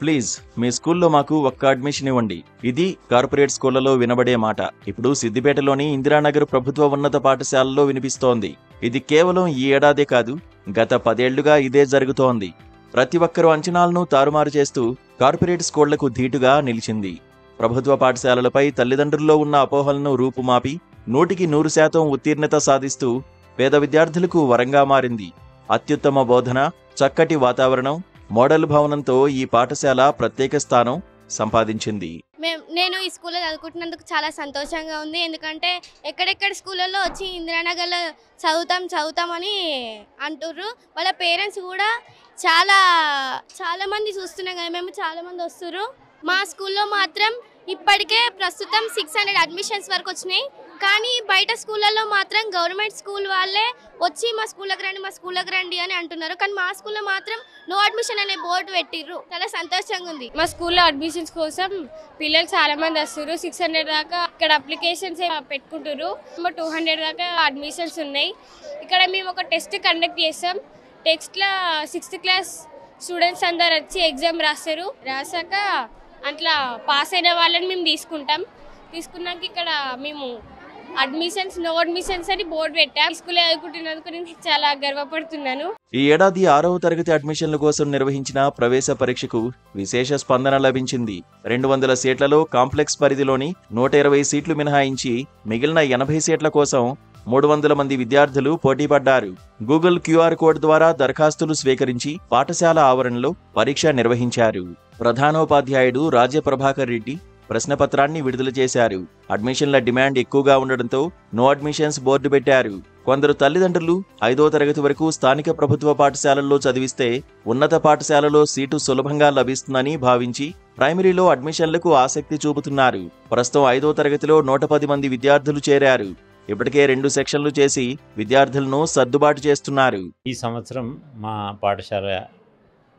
Please మీ స్కూల్లో మాకు ఒక్క అడ్మిషన్ ఇవ్వండి. ఇది కార్పొరేట్ స్కూళ్లలో వినబడే మాట ఇప్పుడు సిద్దిపేటలోని ఇందిరానగర్ ప్రభుత్వ ఉన్నత పాఠశాలలో వినిపిస్తోంది. ఇది కేవలం ఈ ఏడాదే కాదు, గత 10 ఏళ్లుగా ఇదే జరుగుతోంది. ప్రతి ఒక్కరూ అంచనాలను తారుమారు చేస్తూ కార్పొరేట్ స్కూళ్లకు ధీటుగా నిలిచింది. ప్రభుత్వ పాఠశాలలపై తల్లిదండ్రుల్లో ఉన్న అపోహలను రూపుమాపి 100% ఉత్తీర్ణత సాధిస్తూ పేద విద్యార్థులకు వరంగా మారింది. అత్యుత్తమ బోధన, చక్కటి వాతావరణం, మోడల్ భవనంతో ఈ పాఠశాల ప్రత్యేక స్థానం సంపాదించింది. నేను ఈ స్కూల్లో చదువుకుంటున్నందుకు చాలా సంతోషంగా ఉంది. ఎందుకంటే ఎక్కడెక్కడ స్కూళ్ళల్లో వచ్చి ఇందిరానగర్లో చదువుతామని అంటుర్రు. వాళ్ళ పేరెంట్స్ కూడా చాలా మంది చూస్తున్నాం కదా, మేము చాలామంది వస్తుర్రు. మా స్కూల్లో మాత్రం ఇప్పటికే ప్రస్తుతం 600 అడ్మిషన్స్ వరకు వచ్చినాయి. కానీ బయట స్కూళ్ళల్లో మాత్రం గవర్నమెంట్ స్కూల్ వాళ్ళే వచ్చి మా స్కూల్లోకి రండి అని అంటున్నారు. కానీ మా స్కూల్లో మాత్రం నో అడ్మిషన్ అనే బోర్డు పెట్టిర్రు. చాలా సంతోషంగా ఉంది. మా స్కూల్లో అడ్మిషన్స్ కోసం పిల్లలు చాలా మంది వస్తారు. 600 దాకా ఇక్కడ అప్లికేషన్స్ పెట్టుకుంటారు. 200 దాకా అడ్మిషన్స్ ఉన్నాయి. ఇక్కడ మేము ఒక టెస్ట్ కండక్ట్ చేస్తాం. టెస్ట్లో 6th క్లాస్ స్టూడెంట్స్ అందరు వచ్చి ఎగ్జామ్ రాసాక అట్లా పాస్ అయిన వాళ్ళని మేము తీసుకున్నాక ఇక్కడ మేము నో అడ్మిషన్స్ అని బోర్డు పెట్టాం. స్కూల్ చదువుకుంటున్నందుకు నేను చాలా గర్వపడుతున్నాను. ఈ ఏడాది 6వ తరగతి అడ్మిషన్ల కోసం నిర్వహించిన ప్రవేశ పరీక్షకు విశేష స్పందన లభించింది. 200 సీట్లలో కాంప్లెక్స్ పరిధిలోని 120 సీట్లు మినహాయించి మిగిలిన 80 సీట్ల కోసం 300 మంది విద్యార్థులు పోటీపడ్డారు. గూగుల్ QR కోడ్ ద్వారా దరఖాస్తులు స్వీకరించి పాఠశాల ఆవరణలో పరీక్ష నిర్వహించారు. ప్రధానోపాధ్యాయుడు రాజ్యప్రభాకర్ రెడ్డి ప్రశ్నపత్రాన్ని విడుదల చేశారు. అడ్మిషన్ల డిమాండ్ ఎక్కువగా ఉండడంతో నో అడ్మిషన్స్ బోర్డు పెట్టారు. కొందరు తల్లిదండ్రులు 5వ తరగతి వరకు స్థానిక ప్రభుత్వ పాఠశాలల్లో చదివిస్తే ఉన్నత పాఠశాలలో సీటు సులభంగా లభిస్తుందని భావించి ప్రైమరీలో అడ్మిషన్లకు ఆసక్తి చూపుతున్నారు. ప్రస్తుతం 5వ తరగతిలో 110 మంది విద్యార్థులు చేరారు. ఇప్పటికే 2 సెక్షన్లు చేసి విద్యార్థులను సర్దుబాటు చేస్తున్నారు. ఈ సంవత్సరం మా పాఠశాల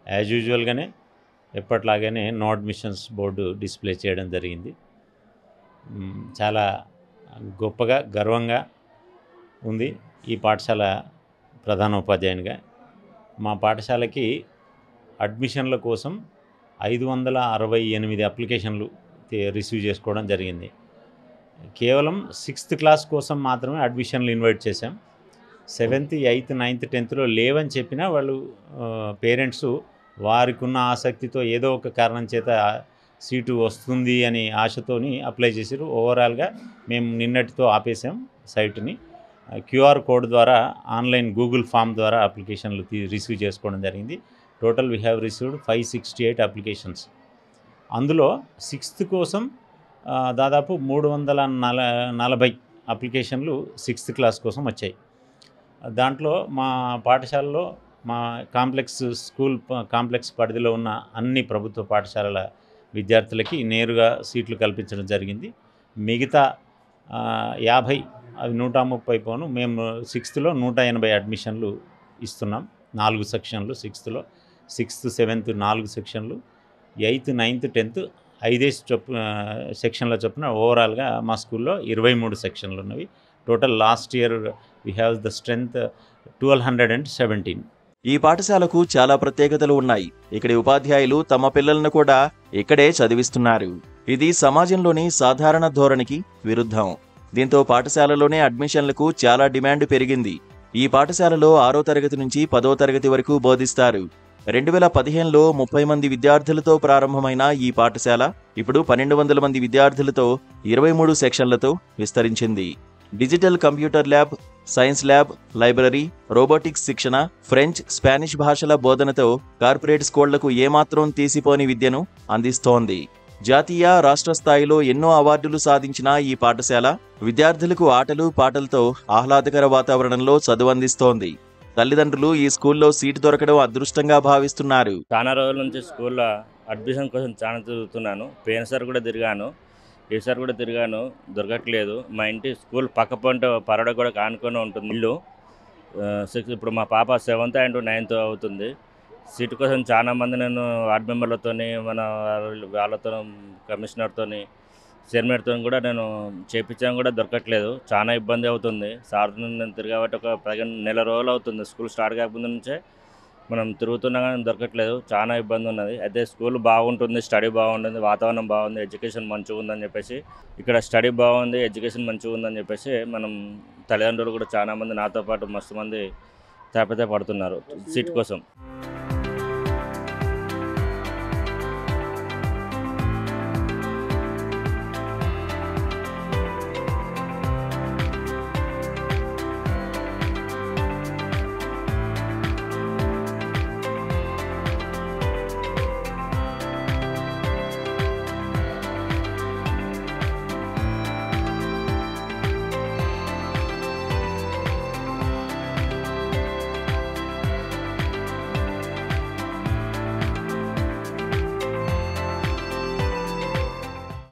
యాజ్ యూజువల్గానే ఎప్పట్లాగానే నో అడ్మిషన్స్ బోర్డు డిస్ప్లే చేయడం జరిగింది. చాలా గొప్పగా గర్వంగా ఉంది ఈ పాఠశాల ప్రధానోపాధ్యాయునిగా. మా పాఠశాలకి అడ్మిషన్ల కోసం 568 అప్లికేషన్లు రిసీవ్ చేసుకోవడం జరిగింది. కేవలం 6th క్లాస్ కోసం మాత్రమే అడ్మిషన్లు ఇన్వైట్ చేశాం. 7th, 8th, 9th, 10thలో లేవని చెప్పినా వాళ్ళు పేరెంట్స్ వారికి ఉన్న ఆసక్తితో ఏదో ఒక కారణం చేత సీటు వస్తుంది అని ఆశతోని అప్లై చేశారు. ఓవరాల్గా మేము నిన్నటితో ఆపేసాం సైట్ని. QR కోడ్ ద్వారా ఆన్లైన్ గూగుల్ ఫామ్ ద్వారా అప్లికేషన్లు రిసీవ్ చేసుకోవడం జరిగింది. Total we have received 568 applications. అందులో 6th కోసం దాదాపు 340 అప్లికేషన్లు 6th క్లాస్ కోసం వచ్చాయి. దాంట్లో మా పాఠశాలలో మా స్కూల్ కాంప్లెక్స్ పరిధిలో ఉన్న అన్ని ప్రభుత్వ పాఠశాలల విద్యార్థులకి నేరుగా సీట్లు కల్పించడం జరిగింది. మిగతా 50 అవి 130 పోను మేము 6thలో 180 అడ్మిషన్లు ఇస్తున్నాం. 4 సెక్షన్లు 6thలో, 6th, 7th 4 సెక్షన్లు, 8th, 9th, 10th 5 సెక్షన్ల చొప్పున ఓవరాల్గా మా స్కూల్లో 23 సెక్షన్లు ఉన్నవి. Total last year we have the strength 1217. ఈ పాఠశాలకు చాలా ప్రత్యేకతలు ఉన్నాయి. ఇక్కడి ఉపాధ్యాయులు తమ పిల్లలను కూడా ఇక్కడే చదివిస్తున్నారు. ఇది సమాజంలోని సాధారణ ధోరణికి విరుద్ధం. దీంతో పాఠశాలలోనే అడ్మిషన్లకు చాలా డిమాండ్ పెరిగింది. ఈ పాఠశాలలో 6వ తరగతి నుంచి 10వ తరగతి వరకు బోధిస్తారు. 2015లో 30 మంది విద్యార్థులతో ప్రారంభమైన ఈ పాఠశాల ఇప్పుడు 1200 మంది విద్యార్థులతో 23 సెక్షన్లతో విస్తరించింది. Digital computer lab, science lab, library, robotics శిక్షణ, ఫ్రెంచ్, స్పానిష్ భాషల బోధనతో కార్పొరేట్ స్కూళ్లకు ఏమాత్రం తీసిపోని విద్యను అందిస్తోంది. జాతీయ, రాష్ట్ర స్థాయిలో ఎన్నో అవార్డులు సాధించిన ఈ పాఠశాల విద్యార్థులకు ఆటలు, పాటలతో ఆహ్లాదకర వాతావరణంలో చదువు అందిస్తోంది. తల్లిదండ్రులు ఈ స్కూల్లో సీటు దొరకడం అదృష్టంగా భావిస్తున్నారు. చాలా రోజుల నుంచి స్కూల్లో అడ్మిషన్ కోసం చాలా తిరుగుతున్నాను. పేరెంట్స్ కూడా తిరిగాను, ఈసారి కూడా తిరిగాను, దొరకట్లేదు. మా ఇంటి స్కూల్ పక్క పంట పరడ కూడా కానుకొని ఉంటుంది ఇల్లు. ఇప్పుడు మా పాప 7th and 9th అవుతుంది. సీటు కోసం చాలామంది నేను వార్డ్ మెంబర్లతో, మన వాళ్ళతో, కమిషనర్తో, చైర్మన్తో కూడా నేను చేయించాను, కూడా దొరకట్లేదు. చాలా ఇబ్బంది అవుతుంది. సార్ నేను తిరగబట్టి ఒక 15 నెల రోజులు అవుతుంది. స్కూల్ స్టార్ట్ కాకముందు నుంచే మనం తిరుగుతున్నా కానీ దొరకట్లేదు, చాలా ఇబ్బంది ఉన్నది. అయితే స్కూల్ బాగుంటుంది, స్టడీ బాగుంటుంది, వాతావరణం బాగుంది, ఎడ్యుకేషన్ మంచిగా ఉందని చెప్పేసి, ఇక్కడ స్టడీ బాగుంది, ఎడ్యుకేషన్ మంచిగా ఉందని చెప్పేసి మనం తల్లిదండ్రులు కూడా చాలామంది నాతో పాటు మస్తు మంది తాపత్రయ పడుతున్నారు సీట్ కోసం.